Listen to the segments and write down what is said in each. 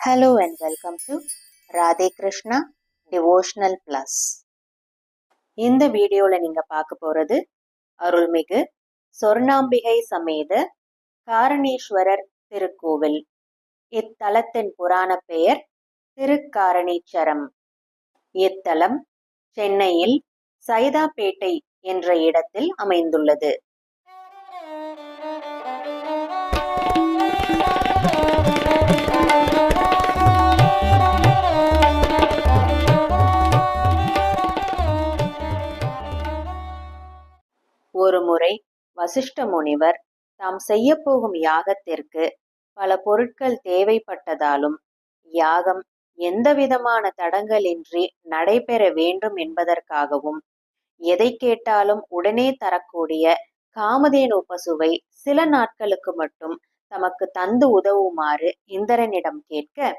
Hello and welcome to Radhe Krishna Devotional Plus. இந்த வீடியோல நீங்க பார்க்க போறது அருள்மிகு சொர்ணாம்பிகை சமேத காரணீஸ்வரர் திருக்கோவில். இத்தலத்தின் புராண பெயர் திருக்காரணீச்சரம். இத்தலம் சென்னையில் சைதாப்பேட்டை என்ற இடத்தில் அமைந்துள்ளது. ஒருமுறை வசிஷ்ட முனிவர் தாம் செய்யப்போகும் யாகத்திற்கு பல பொருட்கள் தேவைப்பட்டதாலும் யாகம் எந்தவிதமான தடங்கலின்றி நடைபெற வேண்டும் என்பதற்காகவும் எதை கேட்டாலும் உடனே தரக்கூடிய காமதேனு பசுவை சில நாட்களுக்கு மட்டும் தமக்கு தந்து உதவுமாறு இந்திரனிடம் கேட்க,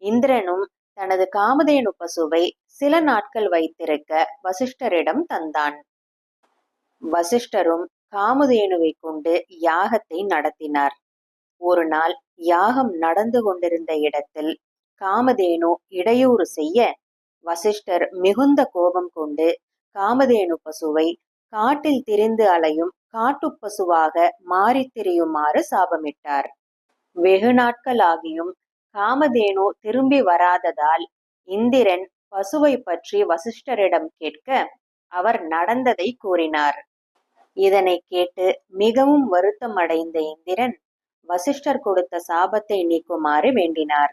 இந்திரனும் தனது காமதேனு பசுவை சில நாட்கள் வைத்திருக்க வசிஷ்டரிடம் தந்தான். வசிஷ்டரும் காமதேனுவை கொண்டு யாகத்தை நடத்தினார். ஒரு நாள் யாகம் நடந்து கொண்டிருந்த இடத்தில் காமதேனு இடையூறு செய்ய வசிஷ்டர் மிகுந்த கோபம் கொண்டு காமதேனு பசுவை காட்டில் திரிந்து அலையும் காட்டுப்பசுவாக மாறித் திரியுமாறு சாபமிட்டார். வெகு நாட்கள் ஆகியும் காமதேனு திரும்பி வராததால் இந்திரன் பசுவை பற்றி வசிஷ்டரிடம் கேட்க அவர் நடந்ததை கூறினார். இதனை கேட்டு மிகவும் வருத்தம் அடைந்த இந்திரன் வசிஷ்டர் கொடுத்த சாபத்தை நீக்குமாறு வேண்டினார்.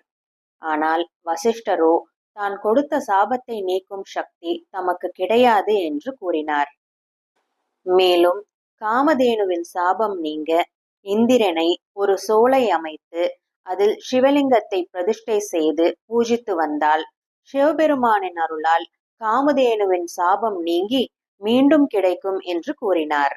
ஆனால் வசிஷ்டரோ தான் கொடுத்த சாபத்தை நீக்கும் சக்தி தமக்கு கிடையாது என்று கூறினார். மேலும் காமதேனுவின் சாபம் நீங்க இந்திரனை ஒரு சோலை அமைத்து அதில் சிவலிங்கத்தை பிரதிஷ்டை செய்து பூஜித்து வந்தால் சிவபெருமானின் அருளால் காமதேனுவின் சாபம் நீங்கி மீண்டும் கிடைக்கும் என்று கூறினார்.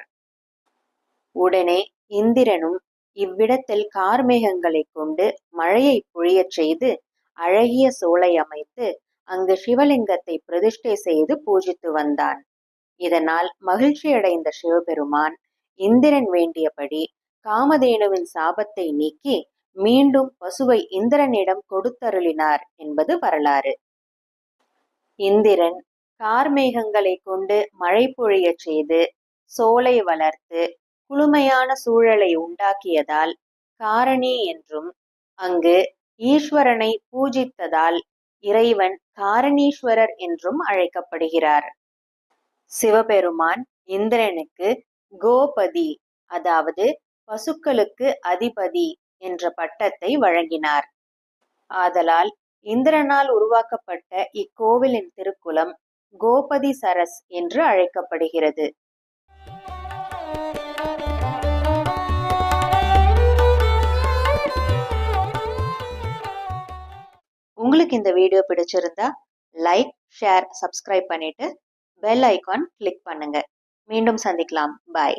உடனே இந்திரனும் இவ்விடத்தில் கார்மேகங்களை கொண்டு மழையை பொழியச் செய்து அழகிய சோலை அமைத்து அங்கு சிவலிங்கத்தை பிரதிஷ்டை செய்து பூஜித்து வந்தான். இதனால் மகிழ்ச்சியடைந்த சிவபெருமான் இந்திரன் வேண்டியபடி காமதேனுவின் சாபத்தை நீக்கி மீண்டும் பசுவை இந்திரனிடம் கொடுத்தருளினார் என்பது வரலாறு. இந்திரன் கார்மேகங்களை கொண்டு மழை பொழியச் செய்து சோலை வளர்த்து குளுமையான சூழலை உண்டாக்கியதால் காரணி என்றும், அங்கு ஈஸ்வரனை பூஜித்ததால் இறைவன் காரணீஸ்வரர் என்றும் அழைக்கப்படுகிறார். சிவபெருமான் இந்திரனுக்கு கோபதி, அதாவது பசுக்களுக்கு அதிபதி என்ற பட்டத்தை வழங்கினார். ஆதலால் இந்திரனால் உருவாக்கப்பட்ட இக்கோவிலின் திருக்குலம் கோபதி சரஸ் என்று அழைக்கப்படுகிறது. உங்களுக்கு இந்த வீடியோ பிடிச்சிருந்தா லைக், ஷேர், சப்ஸ்கிரைப் பண்ணிட்டு பெல் ஐகான் கிளிக் பண்ணுங்க. மீண்டும் சந்திக்கலாம். பாய்.